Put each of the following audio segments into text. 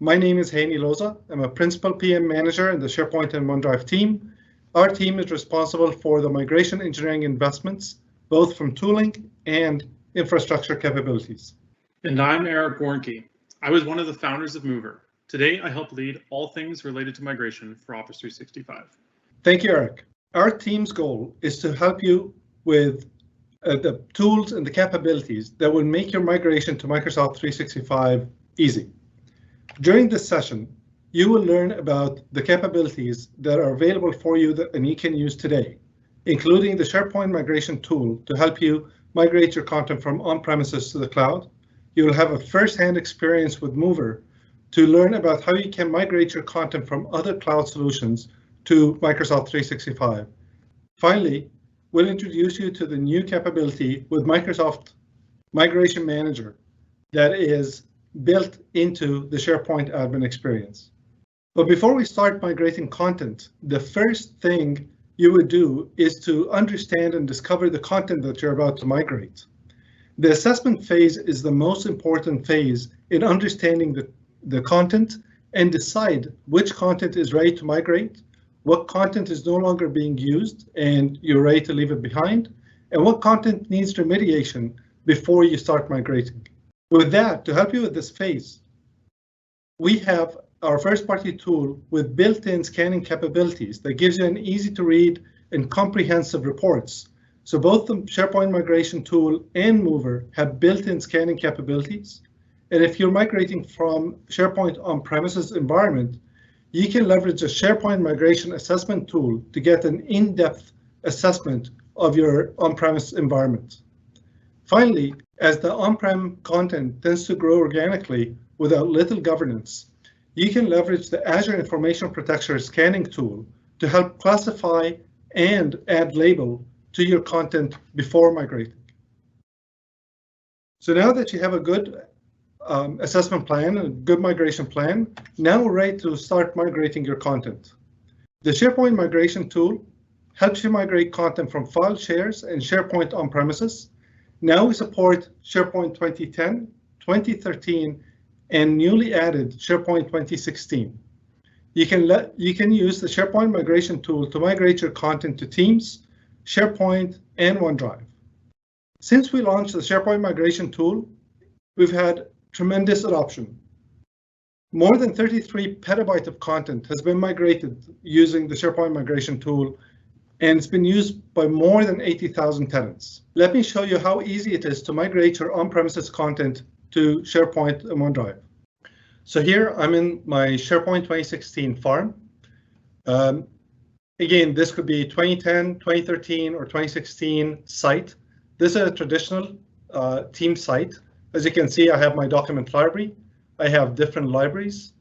My name is Hani Loza. I'm a Principal PM Manager in the SharePoint and OneDrive team. Our team is responsible for the migration engineering investments, both from tooling and infrastructure capabilities. And I'm Eric Warnke. I was one of the founders of Mover. Today, I help lead all things related to migration for Office 365. Thank you, Eric. Our team's goal is to help you with the tools and the capabilities that will make your migration to Microsoft 365 easy. During this session, you will learn about the capabilities that are available for you and you can use today, including the SharePoint Migration Tool to help you migrate your content from on-premises to the cloud. You will have a first-hand experience with Mover to learn about how you can migrate your content from other cloud solutions to Microsoft 365. Finally, we'll introduce you to the new capability with Microsoft Migration Manager that is built into the SharePoint admin experience. But before we start migrating content, the first thing you would do is to understand and discover the content that you're about to migrate. The assessment phase is the most important phase in understanding the content and decide which content is ready to migrate, what content is no longer being used and you're ready to leave it behind, and what content needs remediation before you start migrating. With that, to help you with this phase, we have our first-party tool with built-in scanning capabilities that gives you an easy-to-read and comprehensive reports. So both the SharePoint Migration Tool and Mover have built-in scanning capabilities. And if you're migrating from SharePoint on-premises environment, you can leverage a SharePoint Migration Assessment Tool to get an in-depth assessment of your on-premise environment. Finally, as the on-prem content tends to grow organically without little governance, you can leverage the Azure Information Protection Scanning tool to help classify and add label to your content before migrating. So now that you have a good assessment plan and a good migration plan, now we're ready to start migrating your content. The SharePoint Migration Tool helps you migrate content from file shares and SharePoint on-premises. Now we support SharePoint 2010, 2013, and newly added SharePoint 2016. You can use the SharePoint Migration Tool to migrate your content to Teams, SharePoint, and OneDrive. Since we launched the SharePoint Migration Tool, we've had tremendous adoption. More than 33 petabytes of content has been migrated using the SharePoint Migration Tool, and it's been used by more than 80,000 tenants. Let me show you how easy it is to migrate your on-premises content to SharePoint and OneDrive. So here I'm in my SharePoint 2016 farm. Again, this could be 2010, 2013, or 2016 site. This is a traditional team site. As you can see, I have my document library. I have different libraries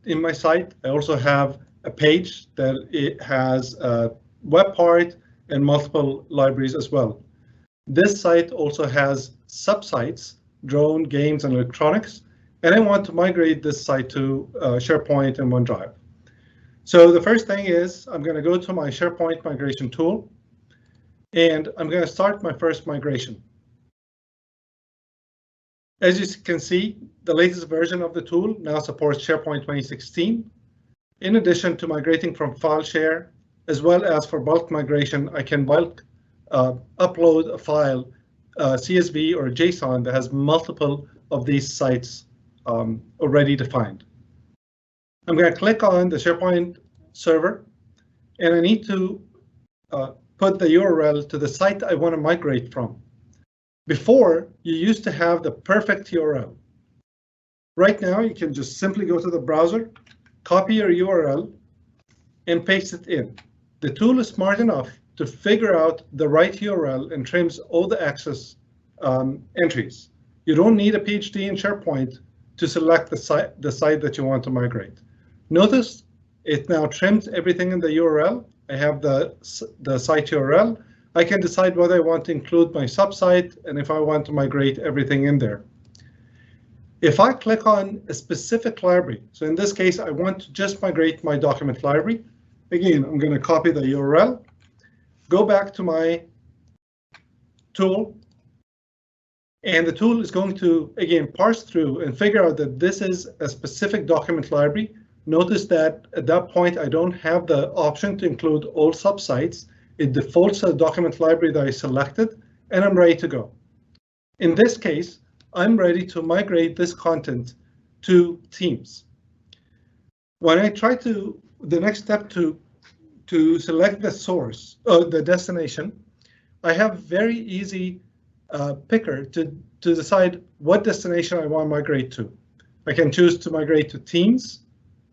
in my site. I also have a page that it has a web part and multiple libraries as well. This site also has subsites, drone, games, and electronics, and I want to migrate this site to SharePoint and OneDrive. So the first thing is I'm going to go to my SharePoint Migration Tool, and I'm going to start my first migration. As you can see, the latest version of the tool now supports SharePoint 2016. In addition to migrating from file share, as well as for bulk migration, I can bulk upload a file, CSV or JSON that has multiple of these sites already defined. I'm going to click on the SharePoint server, and I need to put the URL to the site I want to migrate from. Before, you used to have the perfect URL. Right now, you can just simply go to the browser, copy your URL, and paste it in. The tool is smart enough to figure out the right URL and trims all the access entries. You don't need a PhD in SharePoint to select the site that you want to migrate. Notice it now trims everything in the URL. I have the site URL. I can decide whether I want to include my subsite and if I want to migrate everything in there. If I click on a specific library, so in this case, I want to just migrate my document library. Again, I'm going to copy the URL, go back to my tool, And the tool is going to, again, parse through and figure out that this is a specific document library. Notice that at that point, I don't have the option to include all subsites. It defaults to the document library that I selected, and I'm ready to go. In this case, I'm ready to migrate this content to Teams. When I try to, the next step to select the source, the destination, I have very easy picker to decide what destination I want to migrate to. I can choose to migrate to Teams,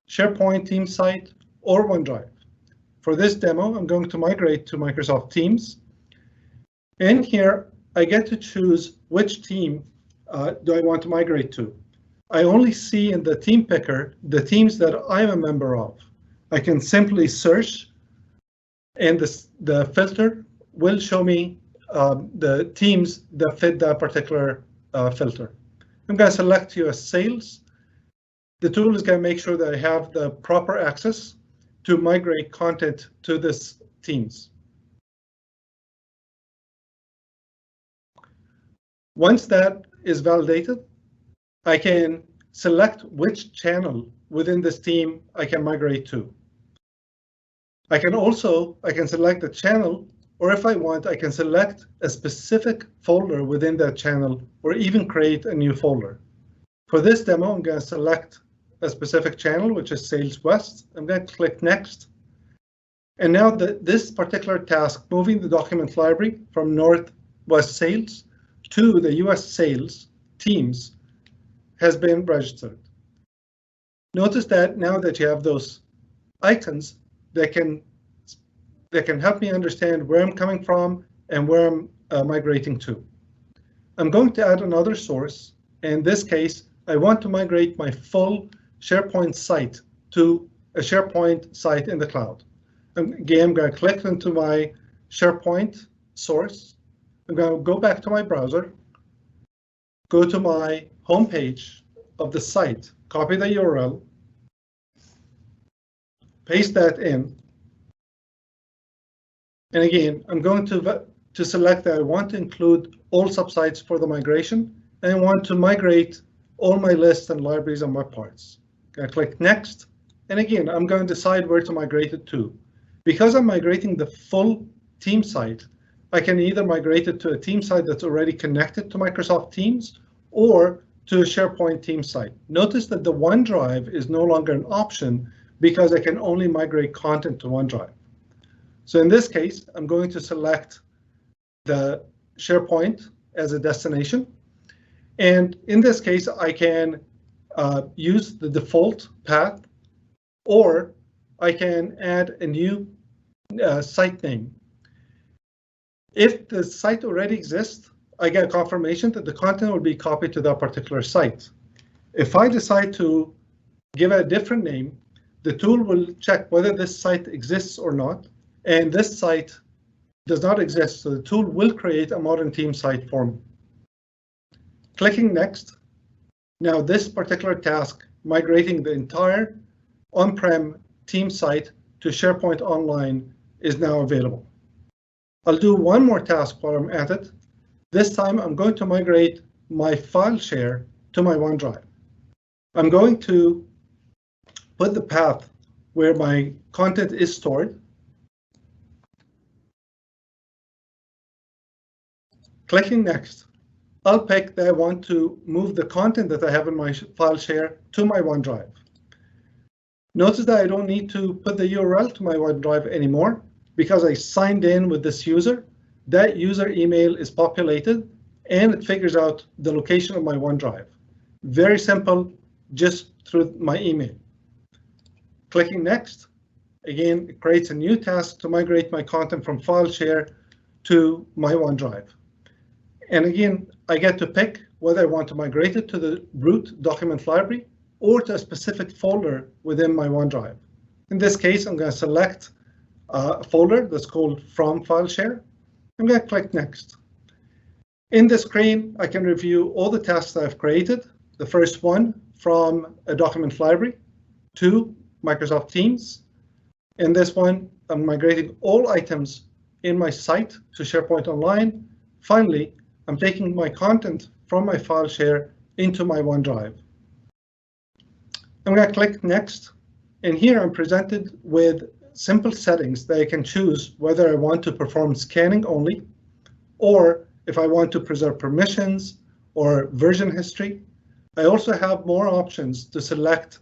SharePoint Team site, or OneDrive. For this demo, I'm going to migrate to Microsoft Teams. And here, I get to choose which team do I want to migrate to. I only see in the team picker the teams that I'm a member of. I can simply search, and the filter will show me the teams that fit that particular filter. I'm going to select US Sales. The tool is going to make sure that I have the proper access to migrate content to this Teams. Once that is validated, I can select which channel within this team I can migrate to. I can select the channel, or if I want, I can select a specific folder within that channel, or even create a new folder. For this demo, I'm going to select a specific channel, which is Sales West. I'm going to click Next. And now this particular task, moving the document library from Northwest Sales to the US Sales Teams, has been registered. Notice that now that you have those icons that can help me understand where I'm coming from and where I'm migrating to. I'm going to add another source. In this case, I want to migrate my full SharePoint site to a SharePoint site in the cloud. Again, I'm going to click into my SharePoint source. I'm going to go back to my browser, go to my home page of the site, copy the URL, paste that in. And again, I'm going to select that I want to include all subsites for the migration, and I want to migrate all my lists and libraries and web parts. I click Next, and again, I'm going to decide where to migrate it to. Because I'm migrating the full team site, I can either migrate it to a team site that's already connected to Microsoft Teams or to a SharePoint team site. Notice that the OneDrive is no longer an option because I can only migrate content to OneDrive. So in this case, I'm going to select the SharePoint as a destination. And in this case, I can use the default path, or I can add a new site name. If the site already exists, I get a confirmation that the content will be copied to that particular site. If I decide to give it a different name, the tool will check whether this site exists or not, and this site does not exist, so the tool will create a modern team site for me. Clicking Next. Now this particular task, migrating the entire on-prem team site to SharePoint Online, is now available. I'll do one more task while I'm at it. This time I'm going to migrate my file share to my OneDrive. I'm going to put the path where my content is stored. Clicking Next. I'll pick that I want to move the content that I have in my file share to my OneDrive. Notice that I don't need to put the URL to my OneDrive anymore because I signed in with this user. That user email is populated and it figures out the location of my OneDrive. Very simple, just through my email. Clicking Next. Again, it creates a new task to migrate my content from file share to my OneDrive. And again, I get to pick whether I want to migrate it to the root document library or to a specific folder within my OneDrive. In this case, I'm going to select a folder that's called From File Share. I'm going to click Next. In the screen, I can review all the tasks that I've created. The first one, from a document library to Microsoft Teams. In this one, I'm migrating all items in my site to SharePoint Online. Finally, I'm taking my content from my file share into my OneDrive. I'm going to click Next, and here I'm presented with simple settings that I can choose whether I want to perform scanning only, or if I want to preserve permissions or version history. I also have more options to select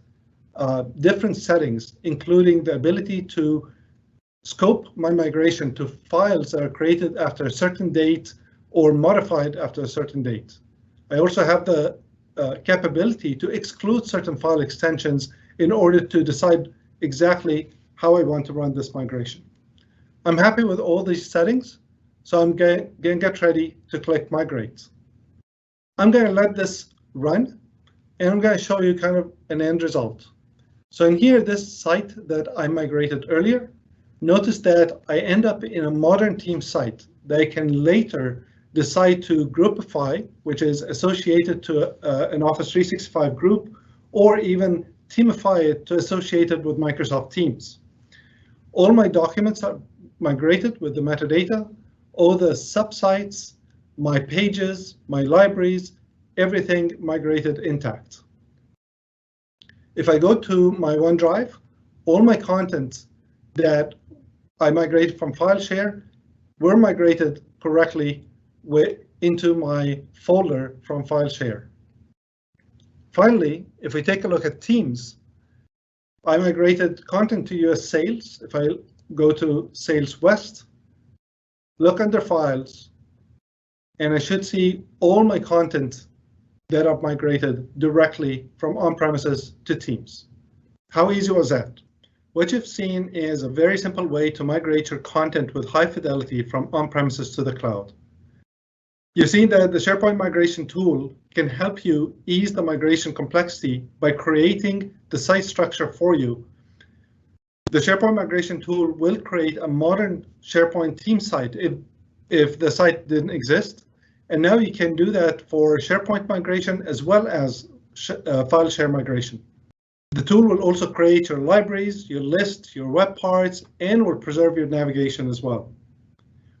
different settings, including the ability to scope my migration to files that are created after a certain date or modified after a certain date. I also have the capability to exclude certain file extensions in order to decide exactly how I want to run this migration. I'm happy with all these settings, so I'm going to get ready to click Migrate. I'm going to let this run, and I'm going to show you kind of an end result. So in here, this site that I migrated earlier, notice that I end up in a modern team site that I can later decide to groupify, which is associated to an Office 365 group, or even teamify it to associated with Microsoft Teams. All my documents are migrated with the metadata, all the subsites, my pages, my libraries, everything migrated intact. If I go to my OneDrive, all my content that I migrated from file share were migrated correctly into my folder from file share. Finally, if we take a look at Teams, I migrated content to US Sales. If I go to Sales West, look under Files, and I should see all my content that I've migrated directly from on-premises to Teams. How easy was that? What you've seen is a very simple way to migrate your content with high fidelity from on-premises to the cloud. You've seen that the SharePoint Migration Tool can help you ease the migration complexity by creating the site structure for you. The SharePoint Migration Tool will create a modern SharePoint team site if the site didn't exist. And now you can do that for SharePoint migration as well as file share migration. The tool will also create your libraries, your list, your web parts, and will preserve your navigation as well.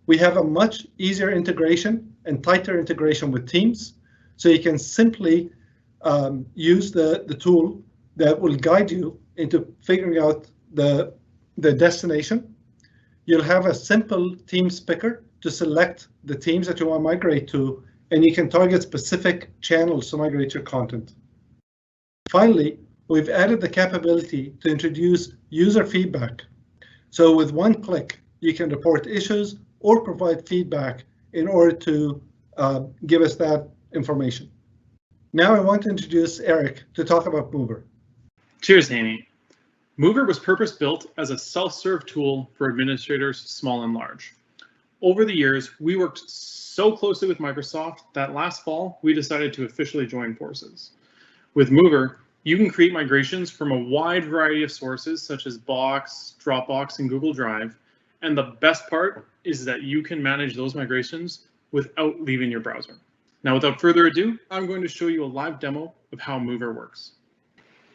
We have a much easier integration and tighter integration with Teams, so you can simply use the tool that will guide you into figuring out the destination. You'll have a simple Teams picker to select the teams that you want to migrate to, and you can target specific channels to migrate your content. Finally, we've added the capability to introduce user feedback. So with one click, you can report issues or provide feedback in order to give us that information. Now I want to introduce Eric to talk about Mover. Cheers, Hani. Mover was purpose-built as a self-serve tool for administrators, small and large. Over the years, we worked so closely with Microsoft that last fall, we decided to officially join forces. With Mover, you can create migrations from a wide variety of sources such as Box, Dropbox, and Google Drive. And the best part is that you can manage those migrations without leaving your browser. Now, without further ado, I'm going to show you a live demo of how Mover works.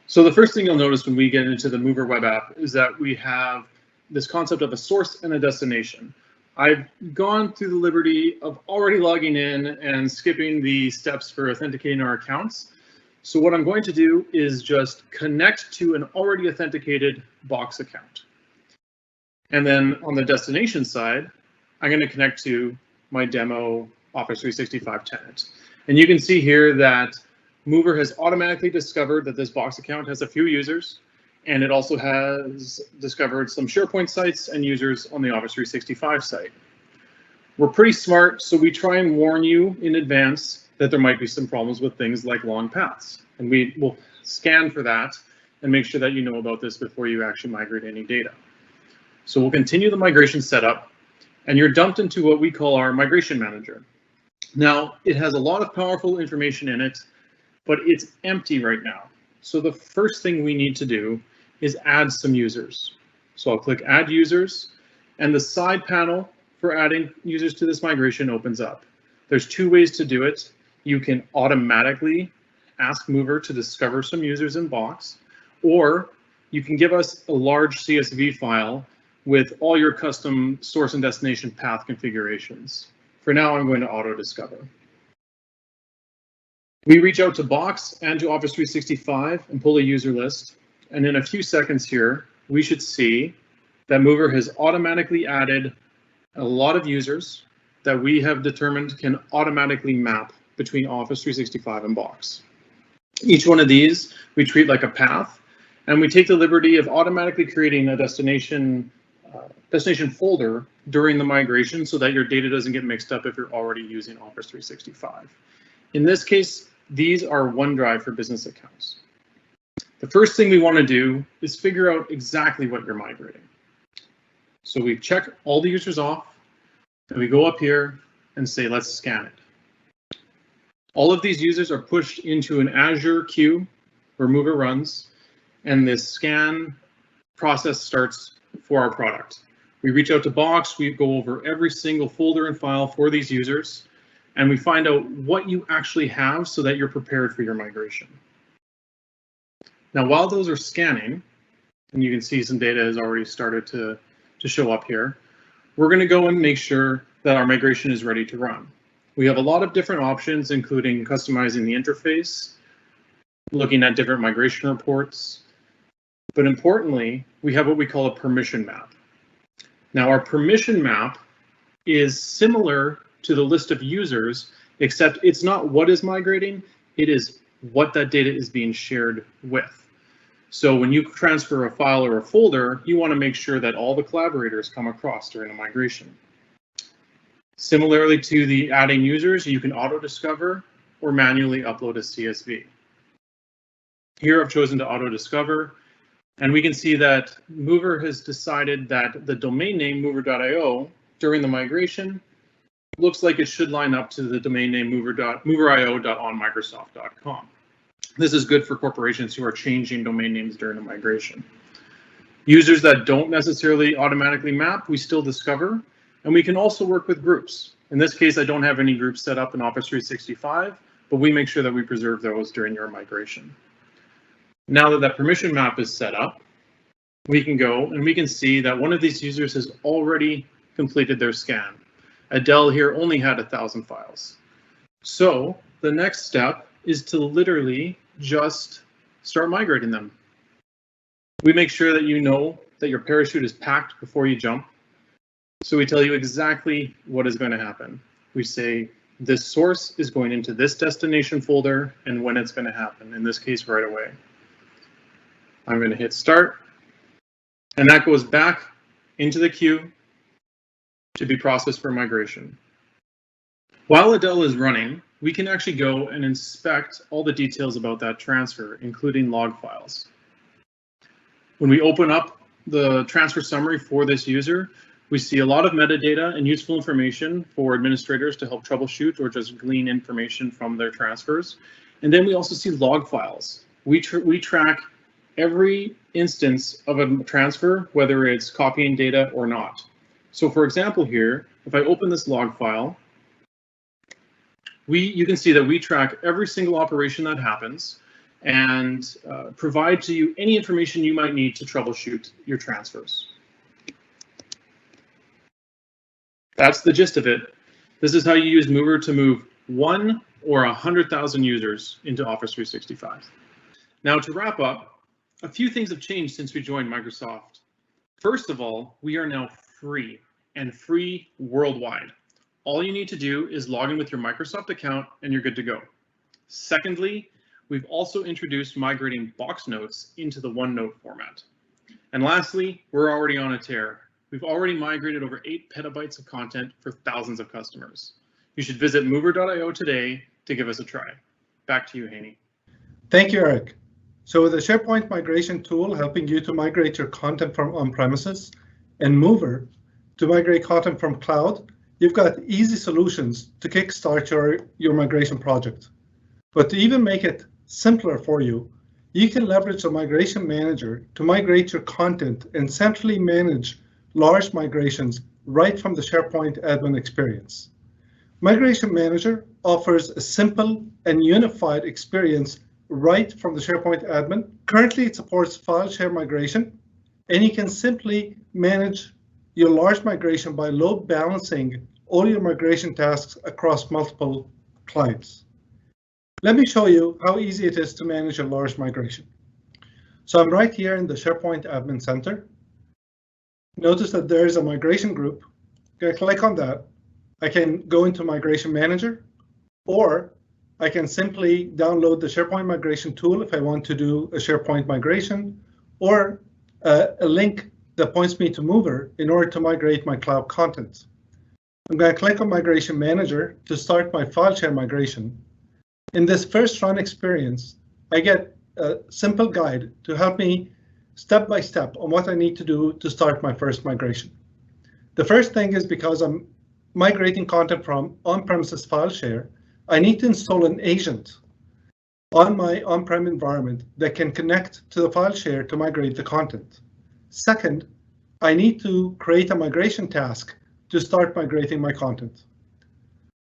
So the first thing you'll notice when we get into the Mover web app is that we have this concept of a source and a destination. I've gone through the liberty of already logging in and skipping the steps for authenticating our accounts. So what I'm going to do is just connect to an already authenticated Box account. And then on the destination side, I'm going to connect to my demo Office 365 tenant. And you can see here that Mover has automatically discovered that this Box account has a few users, and it also has discovered some SharePoint sites and users on the Office 365 site. We're pretty smart, so we try and warn you in advance that there might be some problems with things like long paths. And we will scan for that and make sure that you know about this before you actually migrate any data. So we'll continue the migration setup, and you're dumped into what we call our migration manager. Now, it has a lot of powerful information in it, but it's empty right now. So the first thing we need to do is add some users. So I'll click Add Users, and the side panel for adding users to this migration opens up. There's two ways to do it. You can automatically ask Mover to discover some users in Box, or you can give us a large CSV file with all your custom source and destination path configurations. For now, I'm going to auto discover. We reach out to Box and to Office 365 and pull a user list. And in a few seconds here, we should see that Mover has automatically added a lot of users that we have determined can automatically map between Office 365 and Box. Each one of these we treat like a path, and we take the liberty of automatically creating a destination folder during the migration so that your data doesn't get mixed up if you're already using Office 365. In this case, these are OneDrive for business accounts. The first thing we want to do is figure out exactly what you're migrating. So we check all the users off, and we go up here and say, let's scan it. All of these users are pushed into an Azure queue where Mover runs, and this scan process starts for our product. We reach out to Box, we go over every single folder and file for these users, and we find out what you actually have so that you're prepared for your migration. Now, while those are scanning, and you can see some data has already started to show up here, we're going to go and make sure that our migration is ready to run. We have a lot of different options, including customizing the interface, looking at different migration reports, but importantly, we have what we call a permission map. Now, our permission map is similar to the list of users, except it's not what is migrating, it is what that data is being shared with. So when you transfer a file or a folder, you want to make sure that all the collaborators come across during a migration. Similarly to the adding users, you can auto-discover or manually upload a CSV. Here I've chosen to auto-discover, and we can see that Mover has decided that the domain name mover.io during the migration looks like it should line up to the domain name mover.io.onmicrosoft.com. This is good for corporations who are changing domain names during the migration. Users that don't necessarily automatically map, we still discover, and we can also work with groups. In this case, I don't have any groups set up in Office 365, but we make sure that we preserve those during your migration. Now that that permission map is set up, we can go and we can see that one of these users has already completed their scan. Adele here only had 1,000 files. So the next step is to literally just start migrating them. We make sure that you know that your parachute is packed before you jump. So we tell you exactly what is going to happen. We say this source is going into this destination folder and when it's going to happen, in this case right away. I'm going to hit start, and that goes back into the queue to be processed for migration. While Adele is running, we can actually go and inspect all the details about that transfer, including log files. When we open up the transfer summary for this user, we see a lot of metadata and useful information for administrators to help troubleshoot or just glean information from their transfers. And then we also see log files. We track every instance of a transfer, whether it's copying data or not. So for example here, if I open this log file, you can see that we track every single operation that happens and provide to you any information you might need to troubleshoot your transfers. That's the gist of it. This is how you use Mover to move 1 or 100,000 users into Office 365. Now to wrap up, a few things have changed since we joined Microsoft. First of all, we are now free and free worldwide. All you need to do is log in with your Microsoft account and you're good to go. Secondly, we've also introduced migrating box notes into the OneNote format. And lastly, we're already on a tear. We've already migrated over 8 petabytes of content for thousands of customers. You should visit mover.io today to give us a try. Back to you, Hani. Thank you, Eric. So with the SharePoint Migration Tool helping you to migrate your content from on-premises and Mover to migrate content from cloud, you've got easy solutions to kickstart your migration project. But to even make it simpler for you, you can leverage the Migration Manager to migrate your content and centrally manage large migrations right from the SharePoint admin experience. Migration Manager offers a simple and unified experience right from the SharePoint admin. Currently, it supports file share migration, and you can simply manage your large migration by load balancing all your migration tasks across multiple clients. Let me show you how easy it is to manage a large migration. So I'm right here in the SharePoint Admin Center. Notice that there is a migration group. I'm going to click on that. I can go into Migration Manager, or I can simply download the SharePoint Migration Tool if I want to do a SharePoint migration, or a link that points me to Mover in order to migrate my cloud content. I'm going to click on Migration Manager to start my file share migration. In this first run experience, I get a simple guide to help me step by step on what I need to do to start my first migration. The first thing is, because I'm migrating content from on-premises file share, I need to install an agent on my on-prem environment that can connect to the file share to migrate the content. Second, I need to create a migration task to start migrating my content.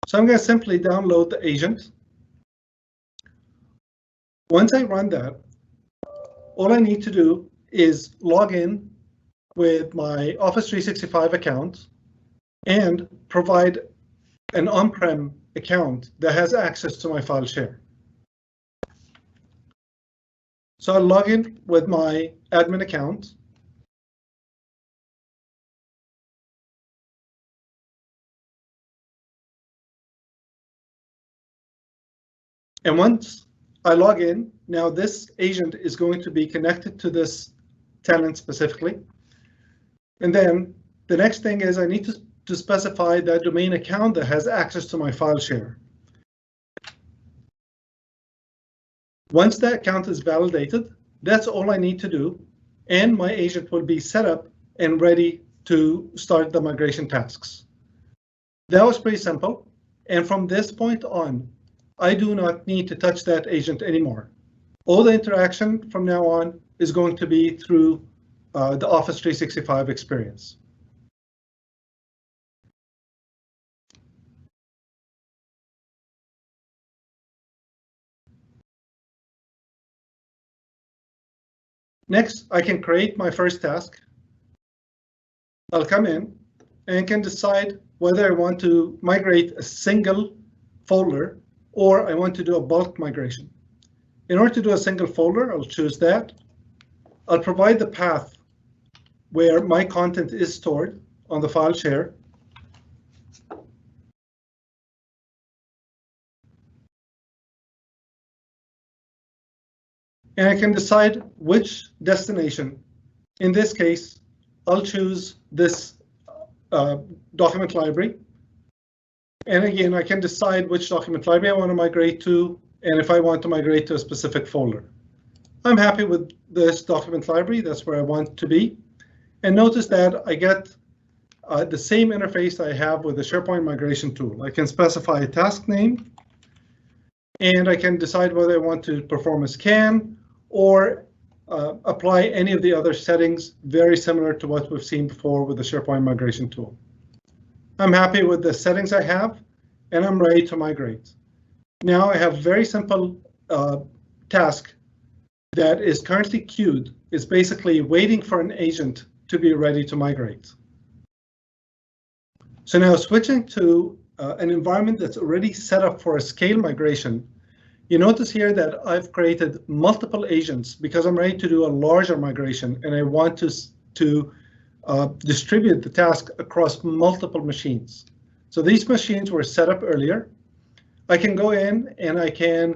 So I'm going to simply download the agent. Once I run that, all I need to do is log in with my Office 365 account and provide an on-prem account that has access to my file share. So I'll log in with my admin account. And once I log in, now this agent is going to be connected to this tenant specifically. And then the next thing is I need to specify that domain account that has access to my file share. Once that account is validated, that's all I need to do, and my agent will be set up and ready to start the migration tasks. That was pretty simple, and from this point on, I do not need to touch that agent anymore. All the interaction from now on is going to be through the Office 365 experience. Next, I can create my first task. I'll come in and can decide whether I want to migrate a single folder or I want to do a bulk migration. In order to do a single folder, I'll choose that. I'll provide the path where my content is stored on the file share. And I can decide which destination. In this case, I'll choose this document library. And again, I can decide which document library I want to migrate to, and if I want to migrate to a specific folder. I'm happy with this document library. That's where I want to be. And notice that I get the same interface I have with the SharePoint Migration Tool. I can specify a task name, and I can decide whether I want to perform a scan or apply any of the other settings very similar to what we've seen before with the SharePoint Migration Tool. I'm happy with the settings I have, and I'm ready to migrate. Now I have a very simple task that is currently queued. It's basically waiting for an agent to be ready to migrate. So now switching to an environment that's already set up for a scale migration, you notice here that I've created multiple agents because I'm ready to do a larger migration and I want to distribute the task across multiple machines. So these machines were set up earlier. I can go in and I can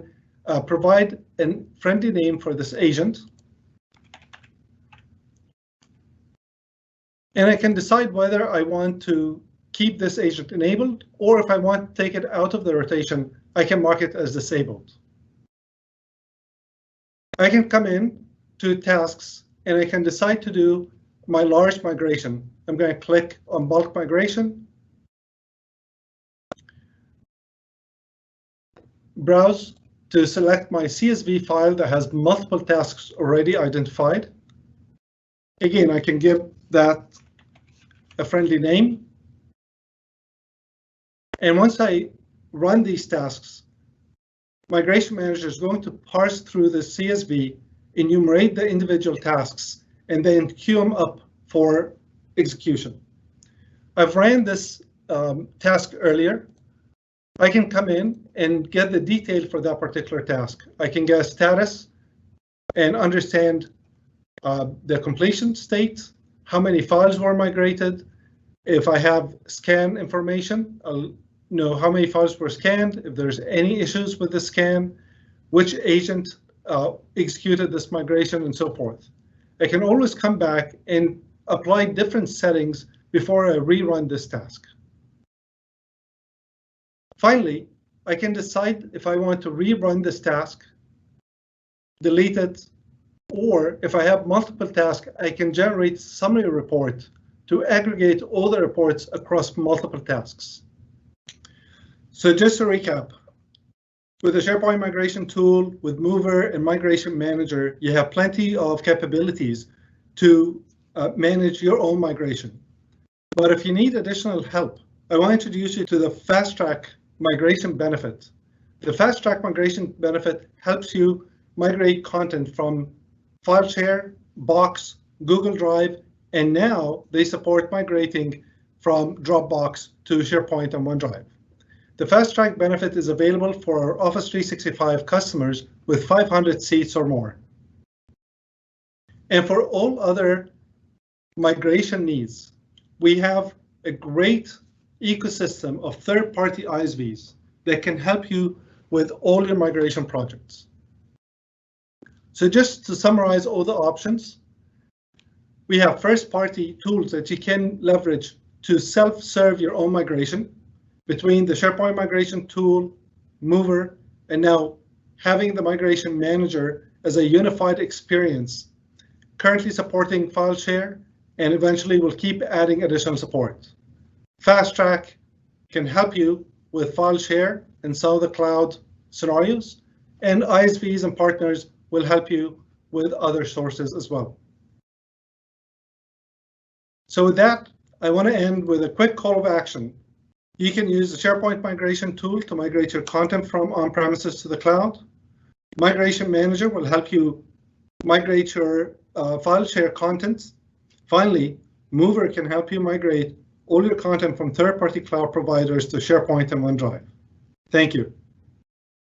provide a friendly name for this agent. And I can decide whether I want to keep this agent enabled, or if I want to take it out of the rotation, I can mark it as disabled. I can come in to tasks and I can decide to do my large migration. I'm going to click on bulk migration, browse to select my CSV file that has multiple tasks already identified. Again, I can give that a friendly name. And once I run these tasks, Migration Manager is going to parse through the CSV, enumerate the individual tasks, and then queue them up for execution. I've ran this task earlier. I can come in and get the detail for that particular task. I can get a status and understand the completion state, how many files were migrated. If I have scan information, I'll know how many files were scanned, if there's any issues with the scan, which agent executed this migration, and so forth. I can always come back and apply different settings before I rerun this task. Finally, I can decide if I want to rerun this task, delete it, or if I have multiple tasks, I can generate a summary report to aggregate all the reports across multiple tasks. So just to recap, with the SharePoint Migration Tool, with Mover and Migration Manager, you have plenty of capabilities to manage your own migration. But if you need additional help, I want to introduce you to the Fast Track Migration Benefit. The Fast Track Migration Benefit helps you migrate content from FileShare, Box, Google Drive, and now they support migrating from Dropbox to SharePoint and OneDrive. The Fast Track benefit is available for our Office 365 customers with 500 seats or more. And for all other migration needs, we have a great ecosystem of third-party ISVs that can help you with all your migration projects. So just to summarize all the options, we have first-party tools that you can leverage to self-serve your own migration between the SharePoint Migration Tool, Mover, and now having the Migration Manager as a unified experience, currently supporting FileShare, and eventually we'll keep adding additional support. Fast Track can help you with FileShare and some of the cloud scenarios, and ISVs and partners will help you with other sources as well. So with that, I want to end with a quick call of action. You can use the SharePoint Migration Tool to migrate your content from on-premises to the cloud. Migration Manager will help you migrate your FileShare content. Finally, Mover can help you migrate all your content from third-party cloud providers to SharePoint and OneDrive. Thank you.